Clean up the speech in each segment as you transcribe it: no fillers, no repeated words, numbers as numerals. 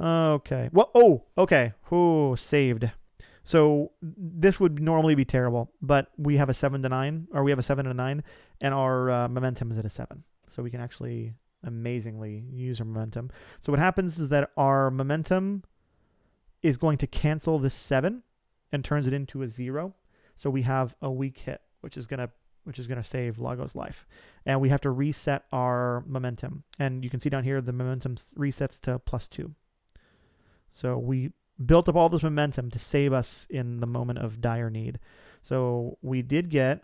Okay. Well, okay. Who saved? So this would normally be terrible, but we have a 7 to 9, or we have a 7 and a 9, and our momentum is at a 7. So we can actually amazingly use our momentum. So what happens is that our momentum is going to cancel this 7 and turns it into a 0. So we have a weak hit, which is gonna save Lago's life, and we have to reset our momentum. And you can see down here the momentum resets to +2. So we built up all this momentum to save us in the moment of dire need. So we did get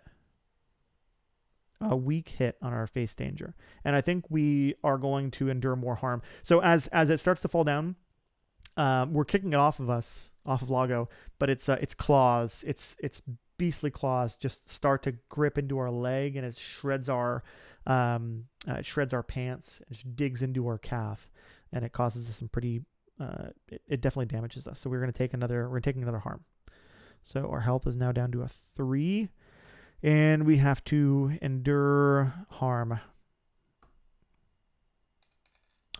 a weak hit on our face danger, and I think we are going to endure more harm. So as it starts to fall down, we're kicking it off of Lago, but it's claws, it's beastly claws just start to grip into our leg, and it shreds our pants, and it digs into our calf, and it causes us some pretty it definitely damages us. So we're taking another harm. So our health is now down to a 3, and we have to endure harm.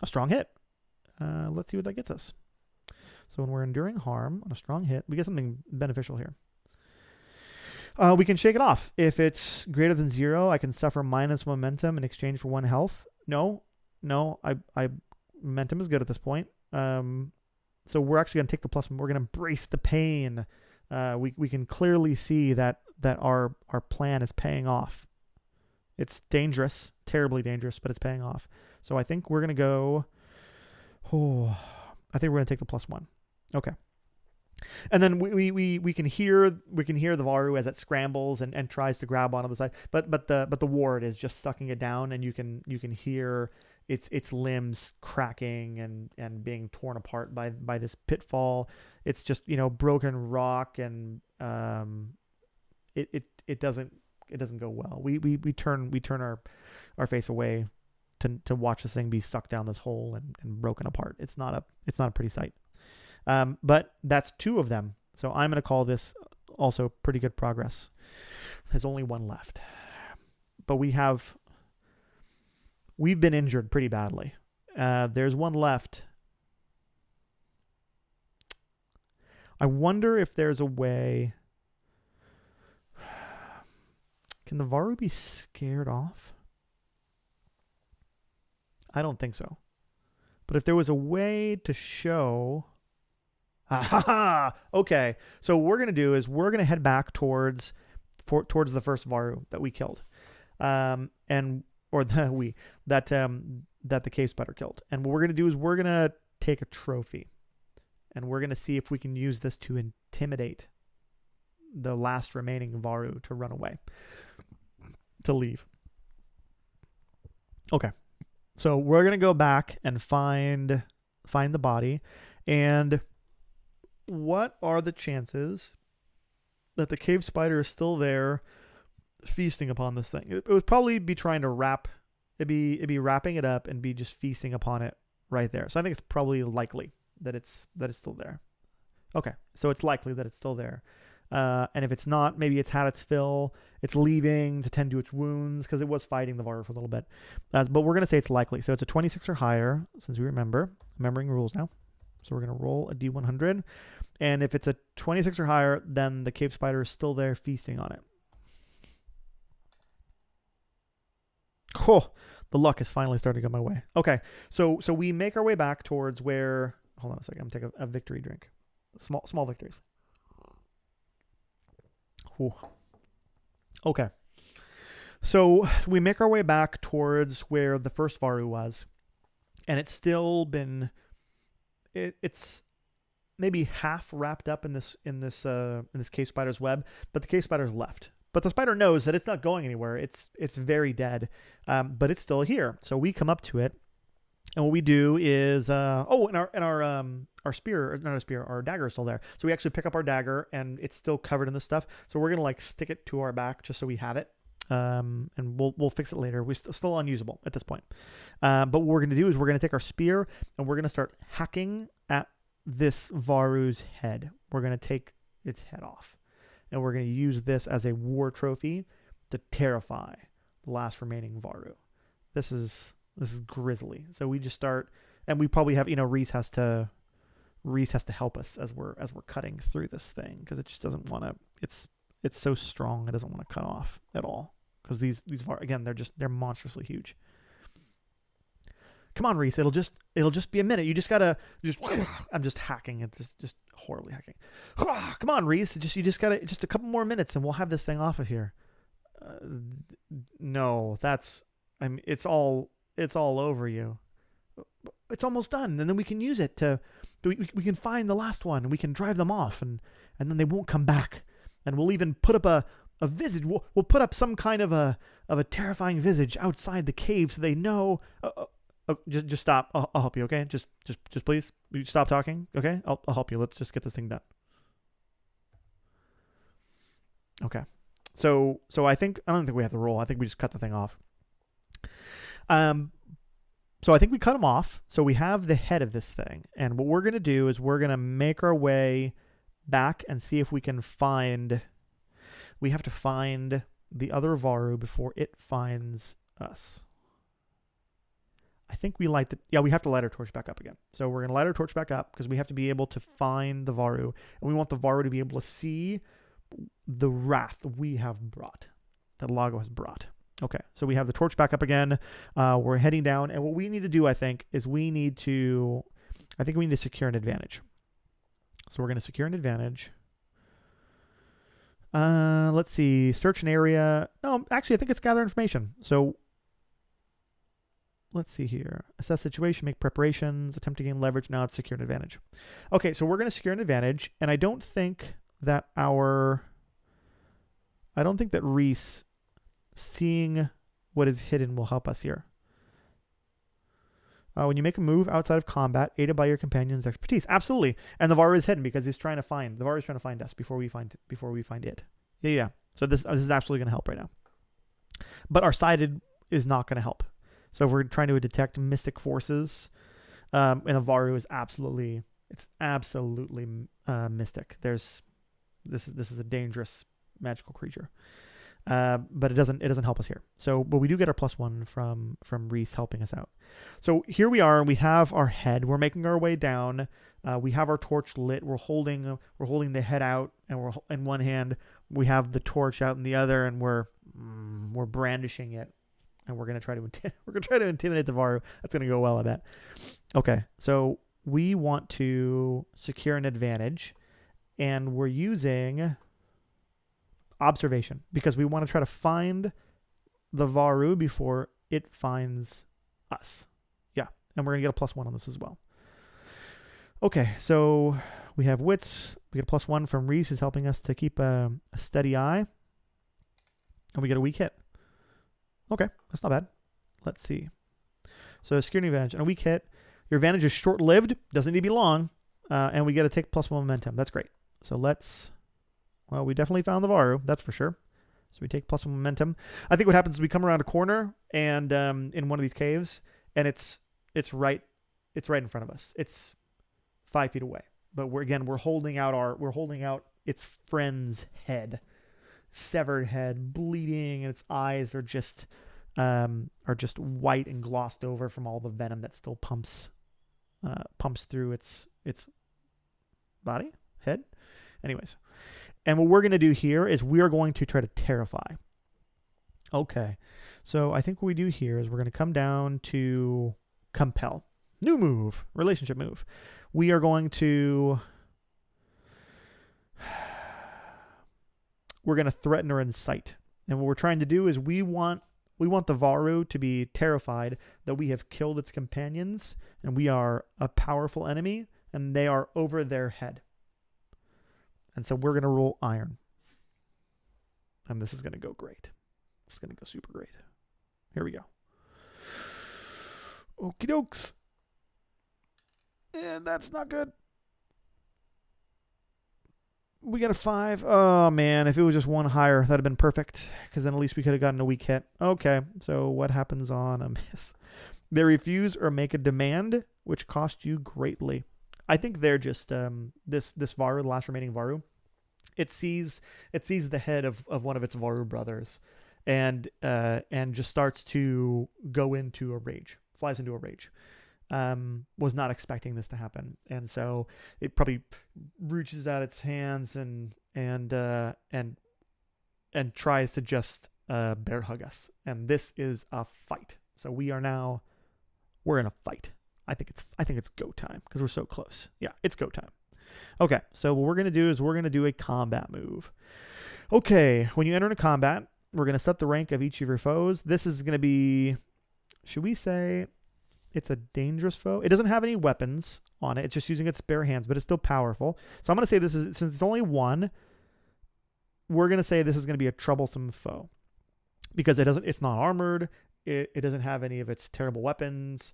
A strong hit. Let's see what that gets us. So when we're enduring harm on a strong hit, we get something beneficial here. We can shake it off. If it's greater than 0, I can suffer minus momentum in exchange for 1 health. No, I momentum is good at this point. So we're actually going to take the +1. We're going to embrace the pain. We can clearly see that our plan is paying off. It's dangerous, terribly dangerous, but it's paying off. So I think we're going to go. I think we're going to take the +1. Okay. And then we can hear the Varou as it scrambles and tries to grab onto the side, but the ward is just sucking it down, and you can hear its limbs cracking and being torn apart by this pitfall. It's just broken rock, and it doesn't go well. We turn our face away to watch this thing be sucked down this hole and broken apart. It's not a pretty sight. But that's 2 of them. So I'm going to call this also pretty good progress. There's only 1 left. But we've been injured pretty badly. There's 1 left. I wonder if there's a way. Can the Varou be scared off? I don't think so. But if there was a way to show... Okay, so what we're going to do is we're going to head back towards the first Varou that we killed. That the cave spider killed. And what we're going to do is we're going to take a trophy, and we're going to see if we can use this to intimidate the last remaining Varou to run away, to leave. Okay. So we're going to go back and find the body. And what are the chances that the cave spider is still there feasting upon this thing? It would probably be trying to it'd be wrapping it up and be just feasting upon it right there. So I think it's probably likely that it's still there. Okay. So it's likely that it's still there. And if it's not, maybe it's had its fill. It's leaving to tend to its wounds because it was fighting the Varou for a little bit. But we're going to say it's likely. So it's a 26 or higher, since we remembering rules now. So we're going to roll a D100. And if it's a 26 or higher, then the cave spider is still there feasting on it. Cool. The luck is finally starting to go my way. Okay. So we make our way back towards where... Hold on a second. I'm going to take a victory drink. Small victories. Ooh. Okay. So we make our way back towards where the first Varou was, and it's still been it's maybe half wrapped up in this cave spider's web, but the cave spider's left. But the spider knows that it's not going anywhere. It's very dead, but it's still here. So we come up to it, and what we do is our spear, not a spear, our dagger is still there. So we actually pick up our dagger, and it's still covered in this stuff. So we're gonna stick it to our back just so we have it, and we'll fix it later. We're still unusable at this point. But what we're gonna do is we're gonna take our spear, and we're gonna start hacking at this Varou's head. We're gonna take its head off, and we're gonna use this as a war trophy to terrify the last remaining Varou. This is grisly. So we just start, and we probably have, Reese has to Reese has to help us as we're cutting through this thing, because it just doesn't want to. It's so strong it doesn't want to cut off at all, because these again they're monstrously huge. Come on, Reese, it'll just be a minute. You just gotta I'm just hacking. It's just horribly hacking. Come on, Reese, you just gotta just a couple more minutes and we'll have this thing off of here. No, it's all over you. It's almost done, and then we can use it we can find the last one and we can drive them off, and then they won't come back, and we'll even put up a visage. We'll put up some kind of a terrifying visage outside the cave so they know. Just stop. I'll help you, okay? Just please, you stop talking, okay? I'll help you. Let's just get this thing done. Okay. So I don't think we have to roll. I think we just cut the thing off. So I think we cut him off. So we have the head of this thing, and what we're gonna do is we're gonna make our way back and see if we can find. We have to find the other Varou before it finds us. I think we have to light our torch back up again. So we're going to light our torch back up because we have to be able to find the Varou, and we want the Varou to be able to see the wrath we have brought, that Lago has brought. Okay, so we have the torch back up again. We're heading down, and what we need to do, I think, is we need to secure an advantage. So we're going to secure an advantage. Let's see, search an area. No, actually, I think it's gather information. So let's see here. Assess situation, make preparations, attempt to gain leverage. Now it's secure an advantage. Okay, so we're going to secure an advantage, and I don't think that Reese seeing what is hidden will help us here. When you make a move outside of combat, aided by your companion's expertise. Absolutely. And the Varou is hidden because the Varou is trying to find us before we find it. Yeah. So this is absolutely going to help right now. But our sided is not going to help. So if we're trying to detect mystic forces, and a Varou is absolutely mystic. This is a dangerous magical creature, but it doesn't help us here. So, but we do get our +1 from Reese helping us out. So here we are, and we have our head. We're making our way down. We have our torch lit. We're holding the head out, and we're in one hand. We have the torch out in the other, and we're brandishing it. And we're gonna try to intimidate the Varou. That's gonna go well, I bet. Okay, so we want to secure an advantage, and we're using observation because we want to try to find the Varou before it finds us. Yeah, and we're gonna get a +1 on this as well. Okay, so we have wits. We get a +1 from Reese, who's helping us to keep a steady eye, and we get a weak hit. Okay, that's not bad. Let's see. So security advantage and a weak hit. Your advantage is short-lived, doesn't need to be long, and we get to take +1 momentum. That's great. So we definitely found the Varou, that's for sure. So we take +1 momentum. I think what happens is we come around a corner and in one of these caves, and it's right in front of us. It's 5 feet away, but we're holding out its friend's head. Severed head, bleeding, and its eyes are just white and glossed over from all the venom that still pumps through its body, head. Anyways, and what we're going to do here is we are going to try to terrify. Okay, so I think what we do here is we're going to come down to compel. New move, relationship move. We are going to threaten or incite. And what we're trying to do is we want the Varou to be terrified that we have killed its companions and we are a powerful enemy and they are over their head. And so we're going to roll iron. And this is going to go great. It's going to go super great. Here we go. Okie dokes. And that's not good. We got a 5. Oh, man. If it was just one higher, that would have been perfect. Because then at least we could have gotten a weak hit. Okay. So what happens on a miss? They refuse or make a demand, which cost you greatly. I think they're just this Varou, the last remaining Varou. It sees the head of one of its Varou brothers, and just starts to go into a rage. Flies into a rage. was not expecting this to happen, and so it probably reaches out its hands and tries to just bear hug us. And this is a fight. So we're in a fight. I think it's go time because we're so close. Yeah, it's go time. Okay, so what we're gonna do is we're gonna do a combat move. Okay, when you enter into combat, we're gonna set the rank of each of your foes. This is gonna be, should we say, it's a dangerous foe. It doesn't have any weapons on it. It's just using its bare hands, but it's still powerful. So I'm gonna say this is, since it's only one, we're gonna say this is gonna be a troublesome foe because it's not armored. It doesn't have any of its terrible weapons.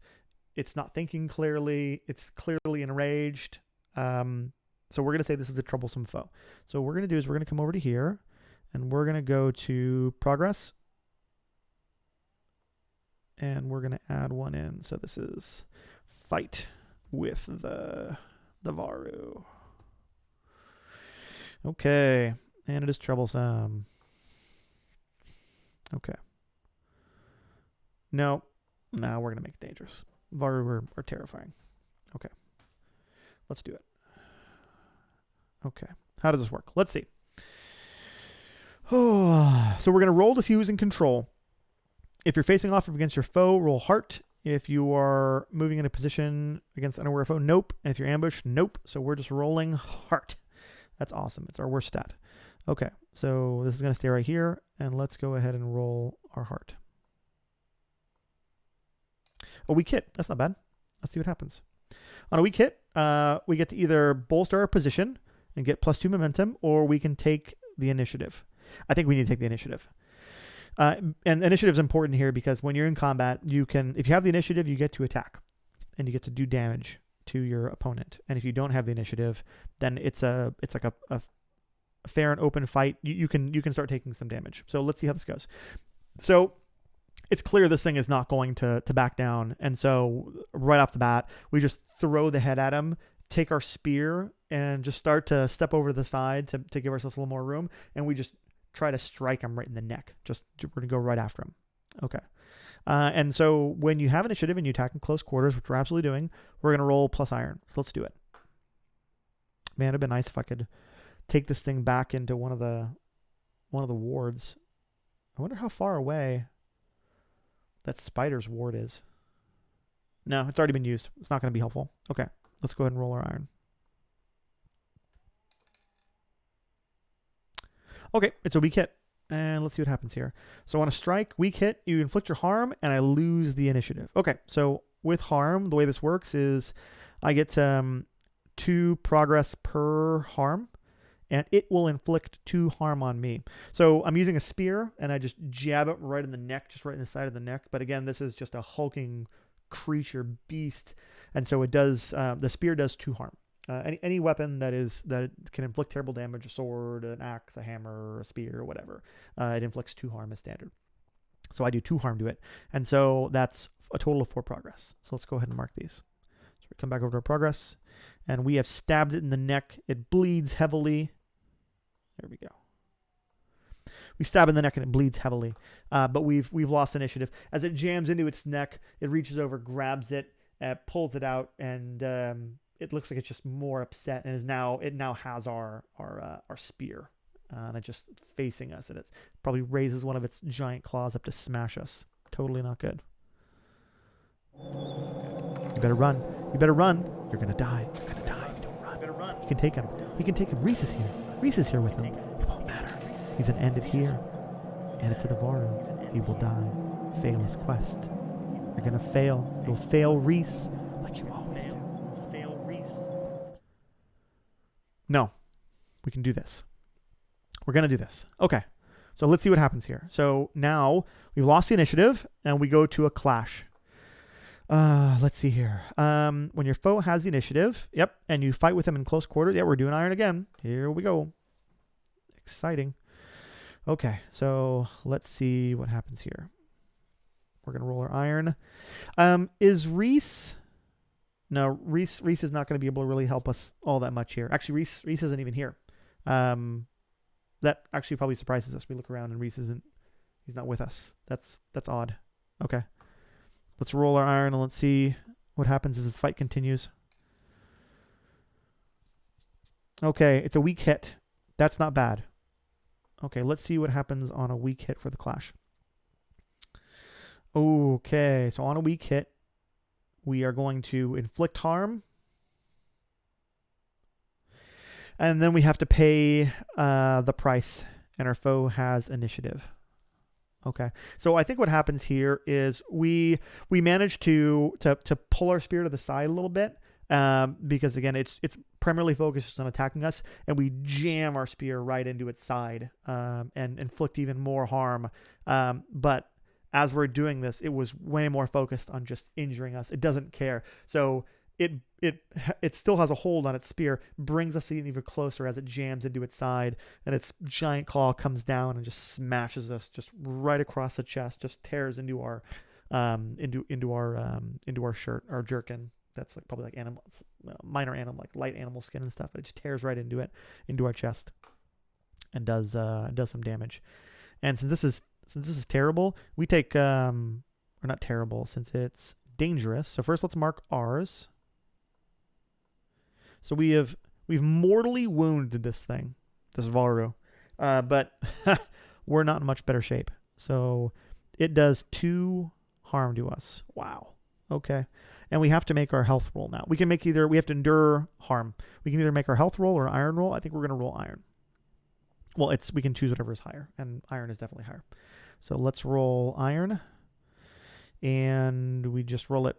It's not thinking clearly. It's clearly enraged. So we're going to say this is a troublesome foe. So what we're going to do is we're going to come over to here and we're going to go to progress. And we're going to add one in. So this is fight with the Varou. Okay. And it is troublesome. Okay. No, we're going to make it dangerous. Varou are terrifying. Okay. Let's do it. Okay. How does this work? Let's see. Oh, so we're going to roll to see who's in control. If you're facing off against your foe, roll heart. If you are moving in a position against an unaware foe, nope. And if you're ambushed, nope. So we're just rolling heart. That's awesome. It's our worst stat. Okay. So this is going to stay right here. And let's go ahead and roll our heart. A weak hit. That's not bad. Let's see what happens. On a weak hit, we get to either bolster our position and get +2 momentum, or we can take the initiative. I think we need to take the initiative. And initiative is important here because when you're in combat, if you have the initiative, you get to attack and you get to do damage to your opponent. And if you don't have the initiative, then it's like a fair and open fight. You can start taking some damage. So let's see how this goes. So it's clear this thing is not going to back down. And so right off the bat, we just throw the head at him, take our spear, and just start to step over to the side to give ourselves a little more room. And we just try to strike him right in the neck. We're going to go right after him. Okay. And so when you have initiative and you attack in close quarters, which we're absolutely doing, we're going to roll +, so let's do it. Man, it'd been nice if I could take this thing back into one of the wards. I wonder how far away that spider's ward is. No, it's already been used. It's not going to be helpful. Okay, let's go ahead and roll our iron. Okay, it's a weak hit. And let's see what happens here. So on a strike, weak hit, you inflict your harm, and I lose the initiative. Okay, so with harm, the way this works is I get 2 progress per harm, and it will inflict 2 harm on me. So I'm using a spear, and I just jab it right in the neck, just right in the side of the neck. But again, this is just a hulking creature, beast, and so it does. The spear does 2 harm. Any weapon that can inflict terrible damage, a sword, an axe, a hammer, a spear, whatever, it inflicts 2 harm as standard. So I do 2 harm to it, and so that's a total of 4 progress. So let's go ahead and mark these. So we come back over to our progress, and we have stabbed it in the neck. It bleeds heavily. There we go. We stab in the neck and it bleeds heavily, but we've lost initiative. As it jams into its neck, it reaches over, grabs it, pulls it out, and it looks like it's just more upset, and it now has our spear, and it's just facing us, and it probably raises one of its giant claws up to smash us. Totally not good. Okay. You better run. You better run. You're gonna die. You're gonna die if you don't run. You better run. You can take him. He can take him. Reese is here. Reese is here with him. It won't matter. He's an end it here. End it to the Varou. He will die. Fail his quest. You're gonna fail. You'll fail Reese like you always do. Fail Reese. No. We can do this. We're gonna do this. Okay. So let's see what happens here. So now we've lost the initiative and we go to a clash. Let's see here. When your foe has the initiative, yep, and you fight with them in close quarters, yeah, we're doing iron again. Here we go. Exciting. Okay, so let's see what happens here. We're gonna roll our iron. Is Reese? No, Reese is not going to be able to really help us all that much here. Actually, Reese isn't even here. That actually probably surprises us. We look around and Reese isn't. He's not with us. That's odd. Okay. Let's roll our iron and let's see what happens as this fight continues. Okay, it's a weak hit. That's not bad. Okay, let's see what happens on a weak hit for the clash. Okay, so on a weak hit, we are going to inflict harm. And then we have to pay the price, and our foe has initiative. Okay, so I think what happens here is we manage to pull our spear to the side a little bit, because again it's primarily focused on attacking us, and we jam our spear right into its side and inflict even more harm. But as we're doing this, it was way more focused on just injuring us. It doesn't care. So it still has a hold on its spear, brings us even closer as it jams into its side, and its giant claw comes down and just smashes us just right across the chest, just tears into our into our shirt, our jerkin. That's like probably like animals, minor animal, like light animal skin and stuff. But it just tears right into it, into our chest, and does some damage. And since this is terrible, we take or not terrible, since it's dangerous. So first, let's mark ours. So we've mortally wounded this thing, this Varou, but we're not in much better shape. So it does 2 harm to us. Wow. Okay. And we have to make our health roll now. We have to endure harm. We can either make our health roll or iron roll. I think we're going to roll iron. Well, we can choose whatever is higher, and iron is definitely higher. So let's roll iron, and we just roll it.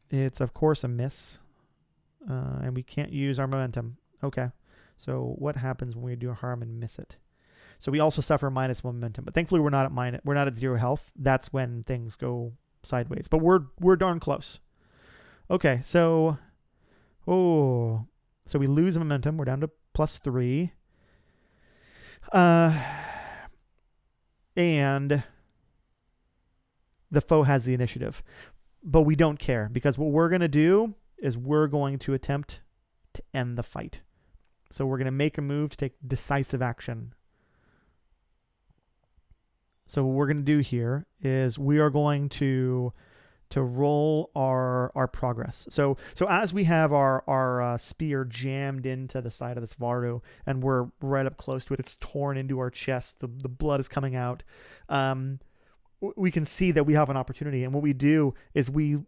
It's, of course, a miss. And we can't use our momentum. Okay. So what happens when we do harm and miss it? So we also suffer -1 momentum, but thankfully we're not at 0 health. That's when things go sideways. But we're darn close. Okay. So we lose momentum. We're down to +3. And the foe has the initiative, but we don't care, because what we're going to do is we're going to attempt to end the fight. So we're going to make a move to take decisive action. So what we're going to do here is we are going to roll our progress. So as we have our spear jammed into the side of this Varou, and we're right up close to it, it's torn into our chest, the blood is coming out. We can see that we have an opportunity, and what we do is we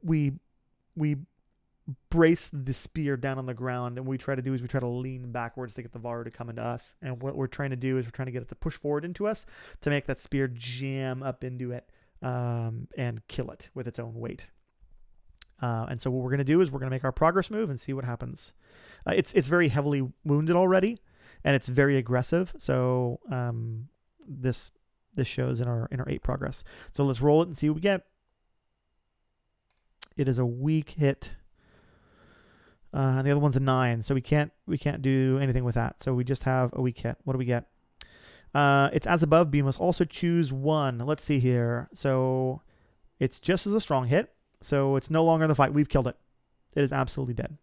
brace the spear down on the ground, and what we try to lean backwards to get the Varou to come into us. And what we're trying to do is we're trying to get it to push forward into us to make that spear jam up into it and kill it with its own weight. And so what we're going to do is we're going to make our progress move and see what happens. It's very heavily wounded already, and it's very aggressive. So this shows in our 8 progress. So let's roll it and see what we get. It is a weak hit. And the other one's a 9, so we can't do anything with that. So we just have a weak hit. What do we get? It's as above, but you must also choose 1. Let's see here. So it's just as a strong hit. So it's no longer in the fight. We've killed it. It is absolutely dead.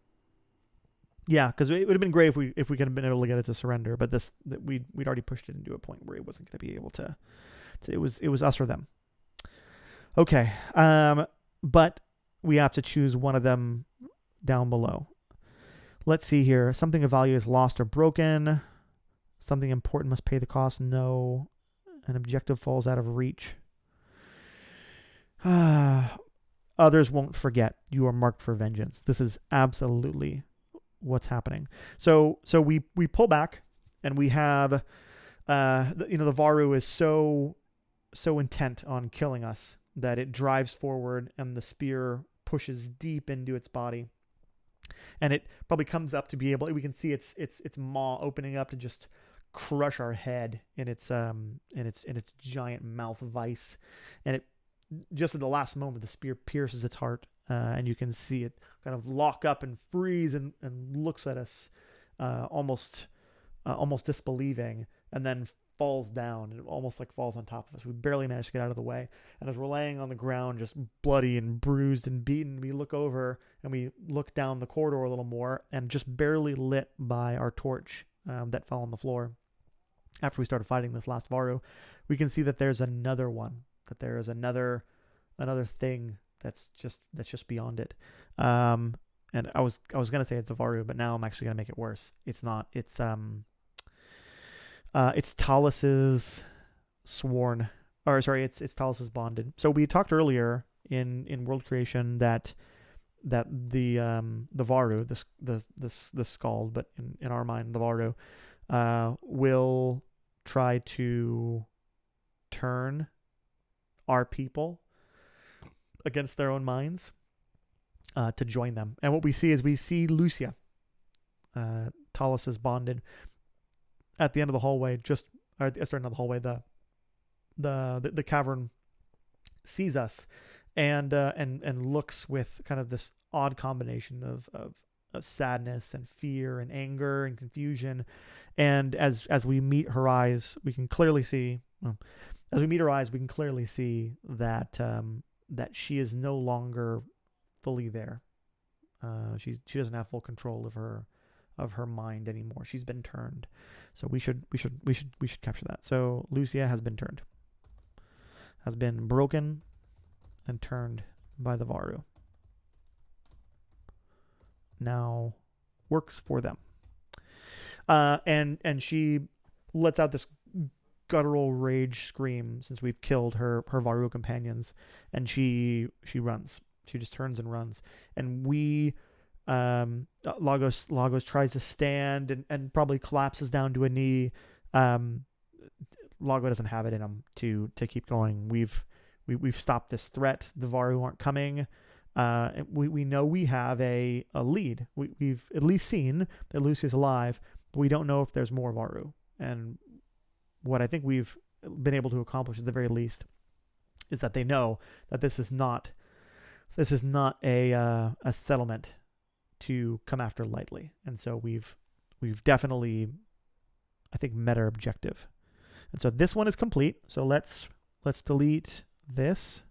Yeah, because it would have been great if we could have been able to get it to surrender, but we'd already pushed it into a point where it wasn't going to be able to. It was us or them. Okay, but we have to choose one of them down below. Let's see here. Something of value is lost or broken. Something important must pay the cost. No. An objective falls out of reach. Others won't forget. You are marked for vengeance. This is absolutely what's happening. So we pull back, and we have the Varou is so intent on killing us that it drives forward, and the spear pushes deep into its body. And it probably comes up to be able. We can see its maw opening up to just crush our head in its giant mouth vice. And it just at the last moment, the spear pierces its heart, and you can see it kind of lock up and freeze and looks at us, almost disbelieving, and then falls down. It almost like falls on top of us. We barely managed to get out of the way. And as we're laying on the ground, just bloody and bruised and beaten, we look over and we look down the corridor a little more, and just barely lit by our torch that fell on the floor after we started fighting this last Varou, we can see that there's another one, that there is another thing that's just beyond it. And I was gonna say it's a Varou, but now I'm actually gonna make it worse. It's not. It's Talus's sworn, or sorry, it's Talus's bonded. So we talked earlier in world creation that the Varou, the Skald, but in our mind the Varou, will try to turn our people against their own minds, to join them. And what we see is Lucia, Talus is bonded, at the end of the hallway, not the hallway, the cavern, sees us and looks with kind of this odd combination of sadness and fear and anger and confusion. And as we meet her eyes, we can clearly see that that she is no longer fully there. She doesn't have full control of her mind anymore. She's been turned. So we should capture that. So Lucia has been turned. Has been broken and turned by the Varou. Now works for them. And she lets out this guttural rage scream since we've killed her Varou companions, and she runs. She just turns and runs. And we Lagos tries to stand and probably collapses down to a knee. Lago doesn't have it in him to keep going. We've stopped this threat. The Varou aren't coming. We know we have a lead. We've at least seen that Lucia's alive, but we don't know if there's more Varou. And what I think we've been able to accomplish at the very least is that they know that this is not a settlement to come after lightly. And so we've definitely, I think, met our objective. And so this one is complete. So let's delete this.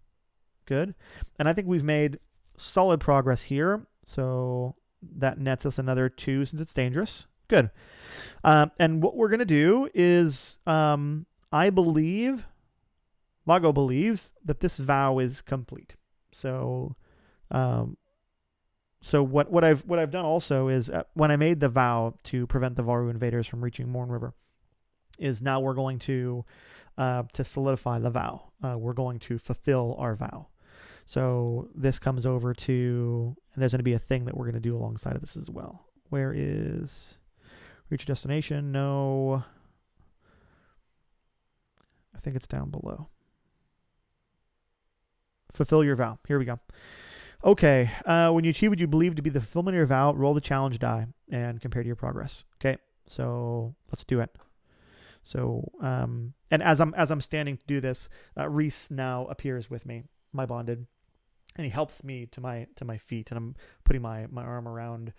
Good. And I think we've made solid progress here. So that nets us another 2 since it's dangerous. Good. And what we're going to do is, I believe, Lago believes that this vow is complete. So, what I've done also is, when I made the vow to prevent the Varou invaders from reaching Mournriver, is now we're going to solidify the vow. We're going to fulfill our vow. So this comes over to, and there's going to be a thing that we're going to do alongside of this as well. Where is reach a destination? No. I think it's down below. Fulfill your vow. Here we go. Okay. When you achieve what you believe to be the fulfillment of your vow, roll the challenge die and compare to your progress. Okay. So let's do it. So, and as I'm standing to do this, Reese now appears with me, my bonded, and he helps me to my feet, and I'm putting my arm around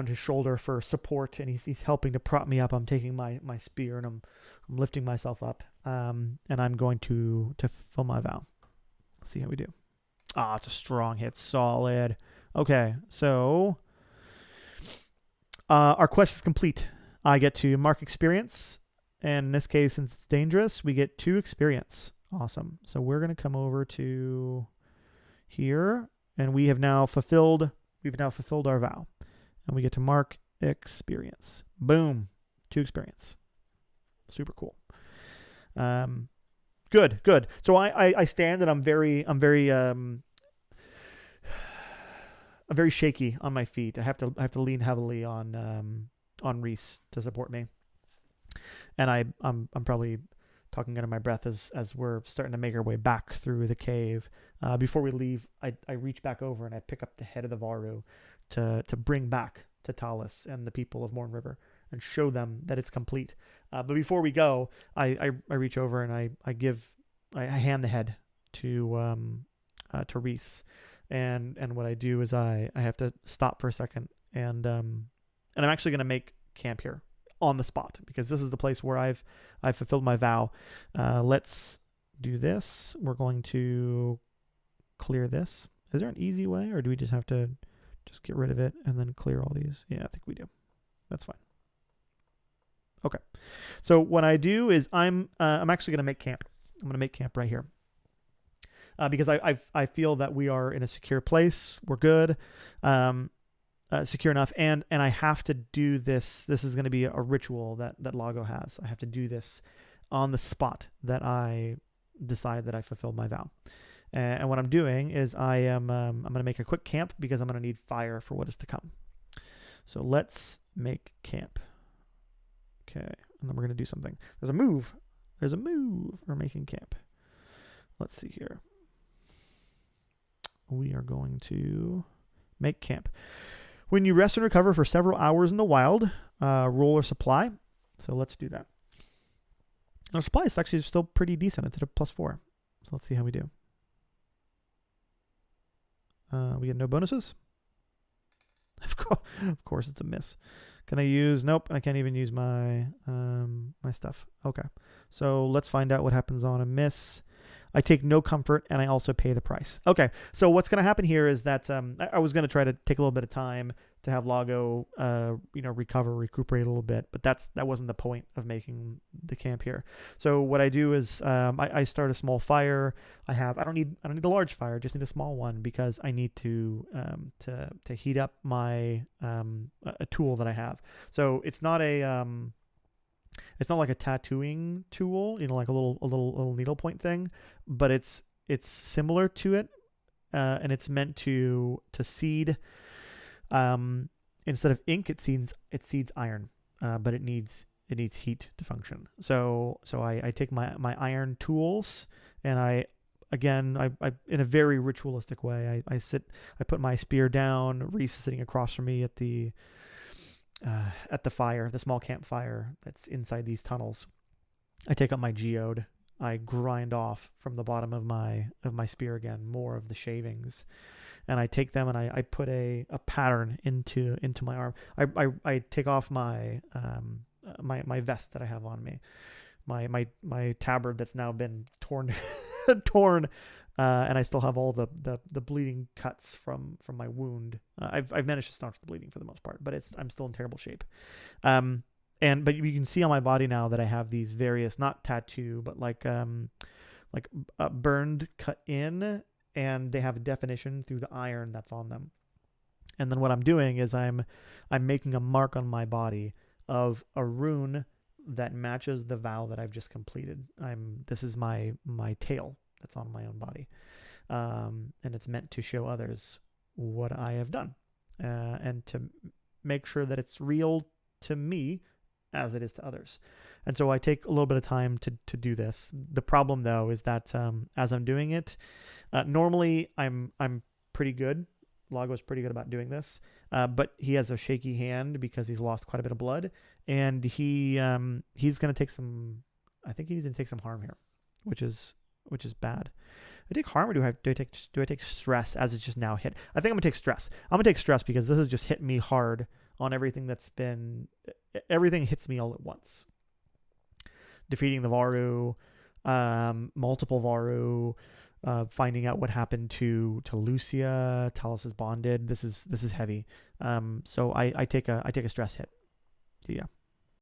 his shoulder for support, and he's helping to prop me up. I'm taking my spear, and I'm lifting myself up, and I'm going to fulfill my vow. Let's see how we do. It's a strong hit, solid. Okay, so our quest is complete. I get to mark experience. And in this case, since it's dangerous, we get 2 experience. Awesome. So we're going to come over to here, and we have now fulfilled our vow. And we get to mark experience. Boom. 2 experience. Super cool. Good. So I stand, and I'm very shaky on my feet. I have to lean heavily on Reese to support me. And I'm probably talking under my breath as we're starting to make our way back through the cave. Before we leave, I reach back over and I pick up the head of the Varou to bring back to Talus and the people of Mournriver and show them that it's complete. But before we go, I reach over and I hand the head to Reese, and what I do is I have to stop for a second, and I'm actually going to make camp here on the spot, because this is the place where I've fulfilled my vow. Let's do this. We're going to clear this. Is there an easy way, or do we just have to just get rid of it and then clear all these? Yeah, I think we do. That's fine. Okay. So what I do is I'm actually going to make camp. I'm going to make camp right here. because I feel that we are in a secure place. We're good. Secure enough, and I have to do this. This is going to be a ritual that Lago has. I have to do this on the spot that I decide that I fulfilled my vow. And what I'm doing is I'm going to make a quick camp because I'm going to need fire for what is to come. So let's make camp. Okay, and then we're going to do something. There's a move. We're making camp. Let's see here. We are going to make camp. When you rest and recover for several hours in the wild, roll a supply. So let's do that. Our supply is actually still pretty decent. It's at a +4. So let's see how we do. We get no bonuses. Of course, it's a miss. Can I use? Nope, I can't even use my my stuff. Okay, so let's find out what happens on a miss. I take no comfort, and I also pay the price. Okay, so what's going to happen here is that I was going to try to take a little bit of time to have Lago, recuperate a little bit, but that wasn't the point of making the camp here. So what I do is I start a small fire. I don't need a large fire, just need a small one because I need to heat up my a tool that I have. So it's not like a tattooing tool, like a little needlepoint thing, but it's similar to it, and it's meant to seed. Instead of ink, it seeds iron, but it needs heat to function. So I take my iron tools, and I in a very ritualistic way, I put my spear down. Reese is sitting across from me at the fire, the small campfire that's inside these tunnels. I take up my geode. I grind off from the bottom of my spear again more of the shavings, and I take them and I put a pattern into my arm. I take off my my vest that I have on me, my tabard that's now been torn, and I still have all the bleeding cuts from my wound. I've managed to staunch the bleeding for the most part, but I'm still in terrible shape. But you can see on my body now that I have these various, not tattoo, but burned, cut in, and they have a definition through the iron that's on them. And then what I'm doing is I'm making a mark on my body of a rune that matches the vow that I've just completed. This is my tail that's on my own body, and it's meant to show others what I have done, and to make sure that it's real to me as it is to others. And so I take a little bit of time to do this. The problem though is that as I'm doing it, normally I'm pretty good. Lago's pretty good about doing this, but he has a shaky hand because he's lost quite a bit of blood, and he's going to take some. I think he's going to take some harm here, which is bad. I take harm, or do I take stress as it's just now hit? I think I'm gonna take stress. I'm gonna take stress because this has just hit me hard on everything everything hits me all at once. Defeating the Varou, multiple Varou, finding out what happened to Lucia. Talos is bonded. This is heavy. So I take a stress hit. Yeah.